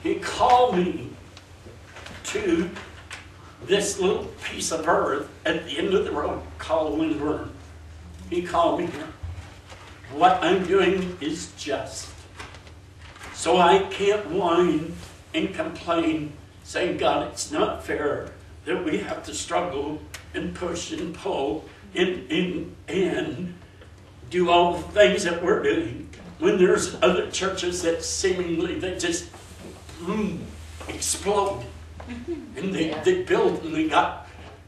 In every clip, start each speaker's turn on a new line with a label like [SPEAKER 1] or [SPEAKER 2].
[SPEAKER 1] He called me to this little piece of earth at the end of the road called Lymburn. He called me here. What I'm doing is just. So I can't whine and complain, saying, God, it's not fair that we have to struggle and push and pull and do all the things that we're doing when there's other churches that seemingly they just explode. And they build and they got,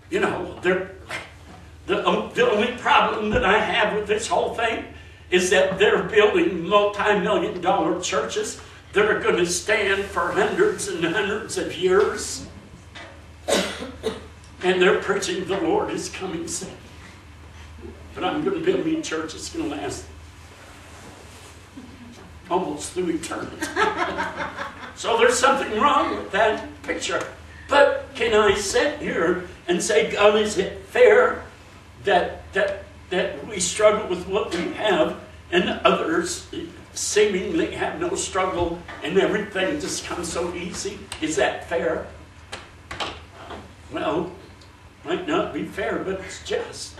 [SPEAKER 1] you know, the only problem that I have with this whole thing is that they're building multi-million-dollar churches that are going to stand for hundreds and hundreds of years. And they're preaching the Lord is coming soon. But I'm going to build me a church that's going to last almost through eternity. So there's something wrong with that picture. But can I sit here and say, God, is it fair that we struggle with what we have and others seemingly have no struggle and everything just comes so easy? Is that fair? Well, might not be fair, but it's just.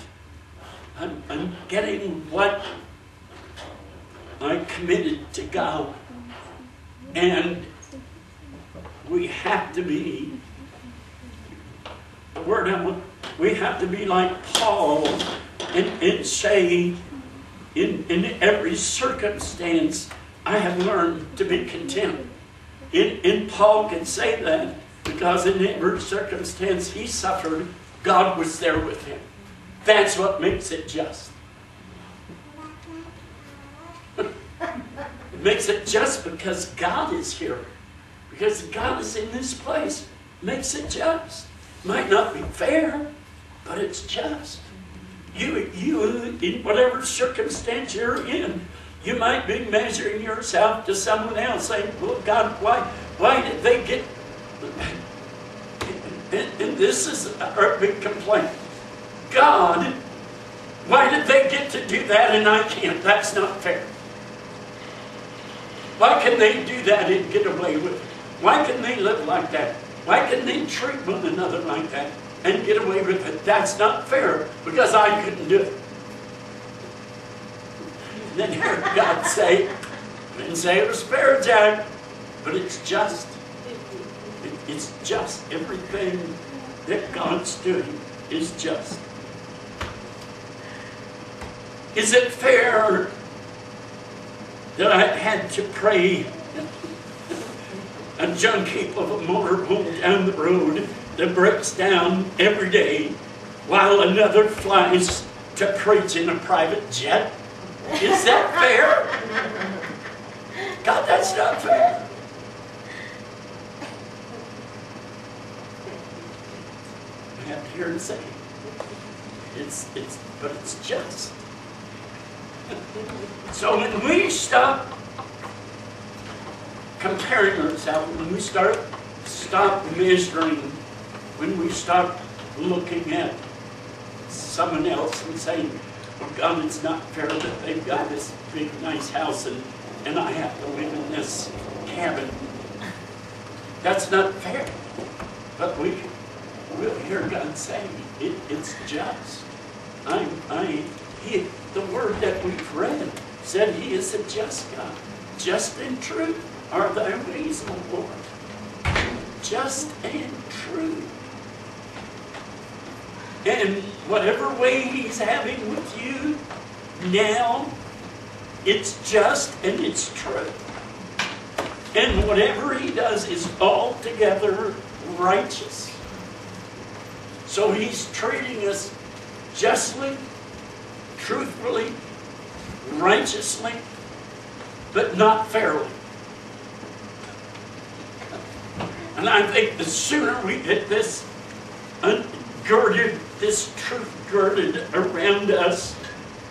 [SPEAKER 1] I'm getting what I committed to God. And we have to be, we have to be like Paul and say, in every circumstance, I have learned to be content. And Paul can say that because in every circumstance he suffered, God was there with him. That's what makes it just. It makes it just because God is here. Because God is in this place. Makes it just. Might not be fair, but it's just. You, in whatever circumstance you're in, you might be measuring yourself to someone else, saying, well, God, why did they get... And this is our big complaint. God, why did they get to do that and I can't? That's not fair. Why can they do that and get away with it? Why can they live like that? Why can they treat one another like that and get away with it? That's not fair because I couldn't do it. And then hear God say, I didn't say it was fair, Jack, but it's just. It's just. Everything that God's doing is just. Is it fair that I had to pray a junkie of a motorhome down the road that breaks down every day while another flies to preach in a private jet? Is that fair? God, that's not fair. I have to hear him say, but it's just. So when we stop comparing ourselves, when we stop measuring, when we stop looking at someone else and saying, well, God, it's not fair that they've got this big, nice house and I have to live in this cabin. That's not fair. But we'll hear God say, it's just. The word that we've read said he is a just God. Just and true are thy ways, O Lord. Just and true. And whatever way he's having with you now, it's just and it's true. And whatever he does is altogether righteous. So he's treating us justly, truthfully, righteously, but not fairly. And I think the sooner we get this girded, this truth girded around us,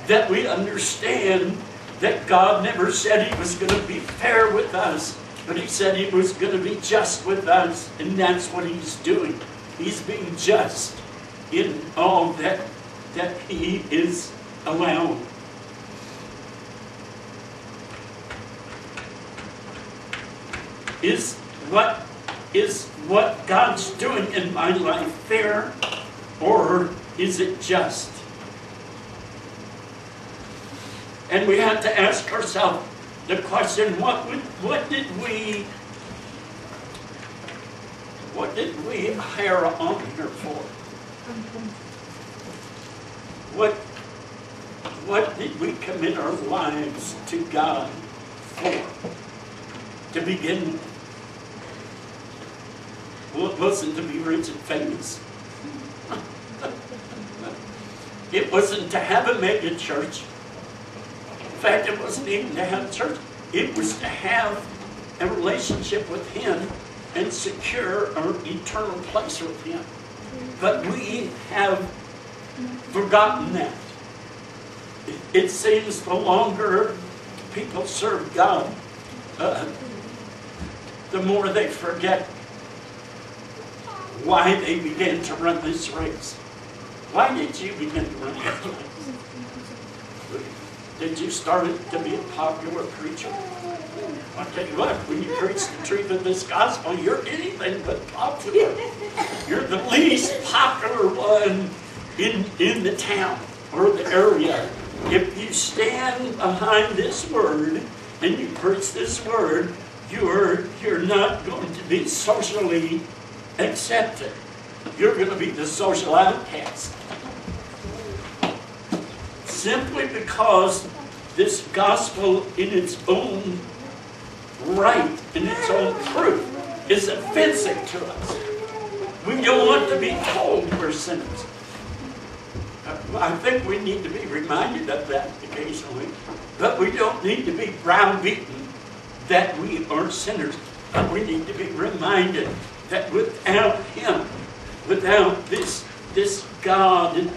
[SPEAKER 1] that we understand that God never said he was going to be fair with us, but he said he was going to be just with us, and that's what he's doing. He's being just in all that he is allowed. is what God's doing in my life fair, or is it just? And we have to ask ourselves the question, what did we hire on here for? What did we commit our lives to God for? To begin with. Well, it wasn't to be rich and famous. It wasn't to have a mega church. In fact, it wasn't even to have a church. It was to have a relationship with Him and secure our eternal place with Him. But we have forgotten that. It seems the longer people serve God, the more they forget why they began to run this race. Why did you begin to run this race? Did you start it to be a popular preacher? I'll tell you what, when you preach the truth of this gospel, you're anything but popular. You're the least popular one in the town or the area. If you stand behind this word and you preach this word, you're not going to be socially accepted. You're going to be the social outcast. Simply because this gospel in its own right, in its own truth, is offensive to us. We don't want to be told we're sinners. I think we need to be reminded of that occasionally, but we don't need to be browbeaten that we are sinners. But we need to be reminded that without Him, without this God,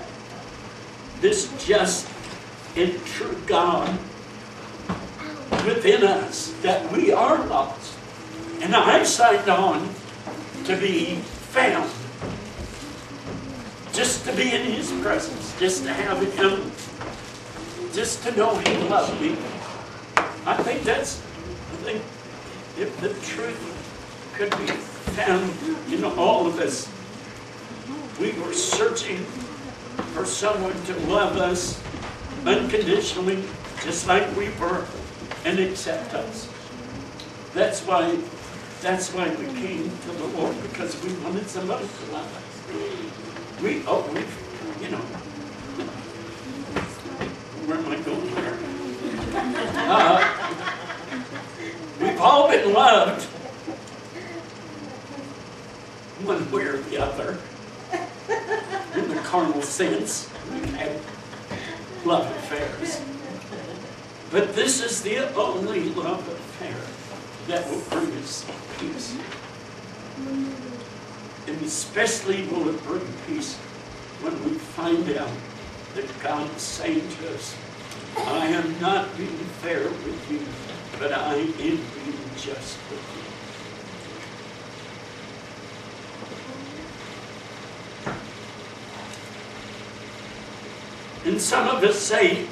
[SPEAKER 1] this just and true God within us, that we are lost. And I signed on to be found, just to be in His presence, just to have Him, just to know He loved me. I think if the truth could be found in all of us, we were searching for someone to love us unconditionally, just like we were, and accept us. That's why we came to the Lord, because we wanted somebody to love us. Where am I going here? We've all been loved, one way or the other. In the carnal sense, we've had love affairs. But this is the only love affair that will bring us peace. And especially will it bring peace when we find out that God is saying to us, I am not being fair with you, but I am being just with you. And some of us say,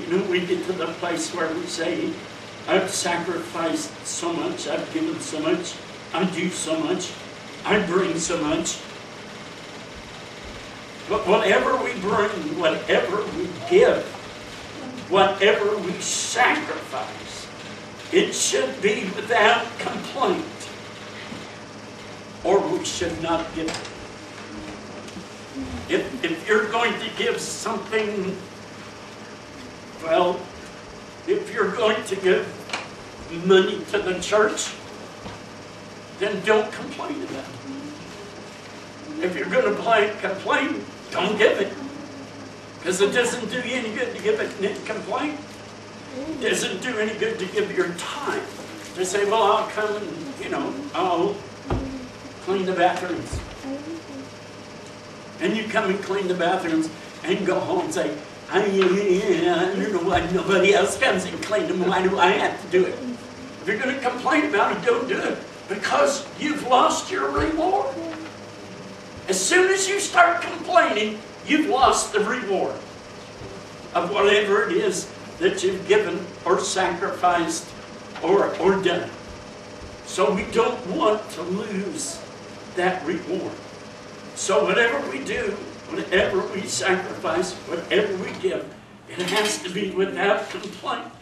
[SPEAKER 1] we get to the place where we say, I've sacrificed so much, I've given so much, I do so much, I bring so much. But whatever we bring, whatever we give, whatever we sacrifice, it should be without complaint, or we should not give it. If you're going to give something, well, if you're going to give money to the church, then don't complain about it. If you're going to complain, don't give it. Because it doesn't do you any good to give it and complain. It doesn't do any good to give your time. To say, well, I'll come and, I'll clean the bathrooms. And you come and clean the bathrooms and go home and say, I don't know why nobody else comes and cleans them. Why do I have to do it? If you're going to complain about it, don't do it. Because you've lost your reward. As soon as you start complaining, you've lost the reward of whatever it is that you've given or sacrificed or done. So we don't want to lose that reward. So whatever we do, whatever we sacrifice, whatever we give, it has to be without complaint.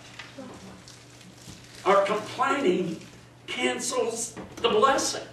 [SPEAKER 1] Our complaining cancels the blessing.